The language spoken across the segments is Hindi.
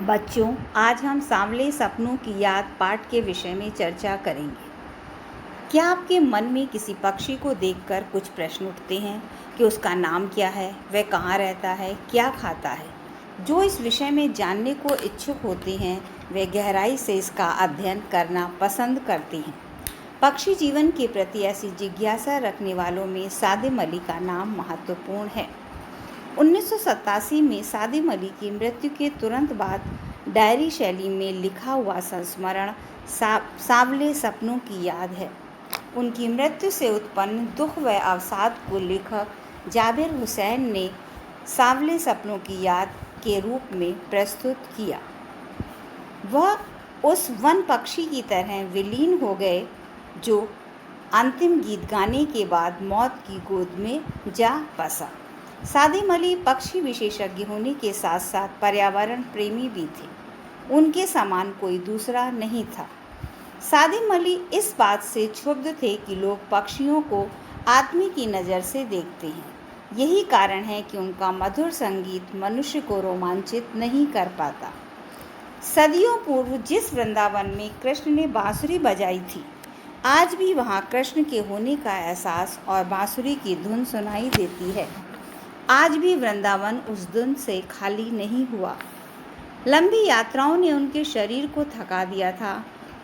बच्चों, आज हम सांवले सपनों की याद पाठ के विषय में चर्चा करेंगे। क्या आपके मन में किसी पक्षी को देखकर कुछ प्रश्न उठते हैं कि उसका नाम क्या है, वह कहाँ रहता है, क्या खाता है? जो इस विषय में जानने को इच्छुक होते हैं, वे गहराई से इसका अध्ययन करना पसंद करते हैं। पक्षी जीवन के प्रति ऐसी जिज्ञासा रखने वालों में सादिम अली का नाम महत्वपूर्ण है। 1987 में सादिम अली की मृत्यु के तुरंत बाद डायरी शैली में लिखा हुआ संस्मरण सांवले सपनों की याद है। उनकी मृत्यु से उत्पन्न दुख व अवसाद को लेखक जाबिर हुसैन ने सांवले सपनों की याद के रूप में प्रस्तुत किया। वह उस वन पक्षी की तरह विलीन हो गए जो अंतिम गीत गाने के बाद मौत की गोद में जा बसा। सादिम अली पक्षी विशेषज्ञ होने के साथ साथ पर्यावरण प्रेमी भी थे। उनके समान कोई दूसरा नहीं था। सादिम अली इस बात से क्षुब्ध थे कि लोग पक्षियों को आदमी की नज़र से देखते हैं। यही कारण है कि उनका मधुर संगीत मनुष्य को रोमांचित नहीं कर पाता। सदियों पूर्व जिस वृंदावन में कृष्ण ने बांसुरी बजाई थी, आज भी वहाँ कृष्ण के होने का एहसास और बांसुरी की धुन सुनाई देती है। आज भी वृंदावन उस धुन से खाली नहीं हुआ। लंबी यात्राओं ने उनके शरीर को थका दिया था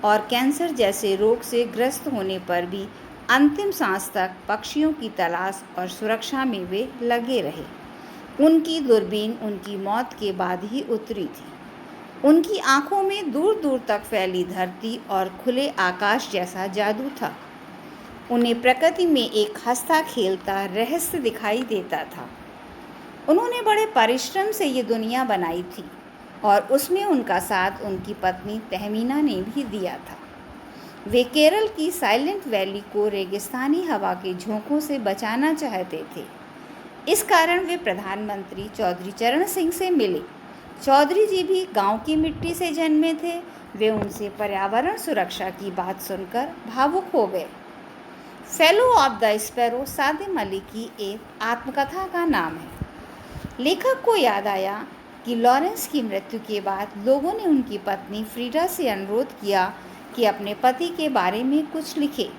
और कैंसर जैसे रोग से ग्रस्त होने पर भी अंतिम सांस तक पक्षियों की तलाश और सुरक्षा में वे लगे रहे। उनकी दूरबीन उनकी मौत के बाद ही उतरी थी। उनकी आंखों में दूर दूर तक फैली धरती और खुले आकाश जैसा जादू था। उन्हें प्रकृति में एक हंसता खेलता रहस्य दिखाई देता था। उन्होंने बड़े परिश्रम से ये दुनिया बनाई थी और उसमें उनका साथ उनकी पत्नी तहमीना ने भी दिया था। वे केरल की साइलेंट वैली को रेगिस्तानी हवा के झोंकों से बचाना चाहते थे। इस कारण वे प्रधानमंत्री चौधरी चरण सिंह से मिले। चौधरी जी भी गांव की मिट्टी से जन्मे थे। वे उनसे पर्यावरण सुरक्षा की बात सुनकर भावुक हो गए। Fellow of the sparrow Salim Ali की एक आत्मकथा का नाम है। लेखक को याद आया कि लॉरेंस की मृत्यु के बाद लोगों ने उनकी पत्नी फ्रीडा से अनुरोध किया कि अपने पति के बारे में कुछ लिखे,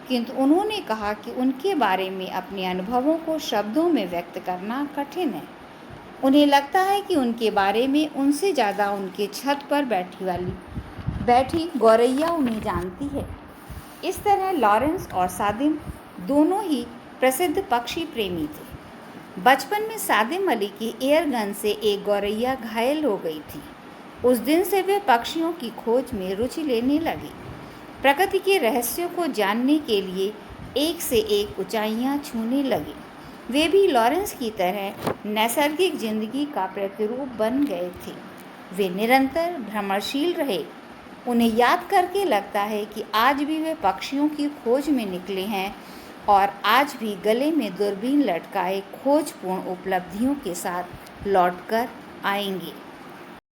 किंतु उन्होंने कहा कि उनके बारे में अपने अनुभवों को शब्दों में व्यक्त करना कठिन है। उन्हें लगता है कि उनके बारे में उनसे ज़्यादा उनके छत पर बैठी गौरैया उन्हें जानती है। इस तरह लॉरेंस और सादिम दोनों ही प्रसिद्ध पक्षी प्रेमी थे। बचपन में सादिम अली की एयर गन से एक गौरैया घायल हो गई थी। उस दिन से वे पक्षियों की खोज में रुचि लेने लगे। प्रकृति के रहस्यों को जानने के लिए एक से एक ऊंचाइयां छूने लगे। वे भी लॉरेंस की तरह नैसर्गिक जिंदगी का प्रतिरूप बन गए थे। वे निरंतर भ्रमणशील रहे। उन्हें याद करके लगता है कि आज भी वे पक्षियों की खोज में निकले हैं और आज भी गले में दूरबीन लटकाए खोजपूर्ण उपलब्धियों के साथ लौटकर आएंगे।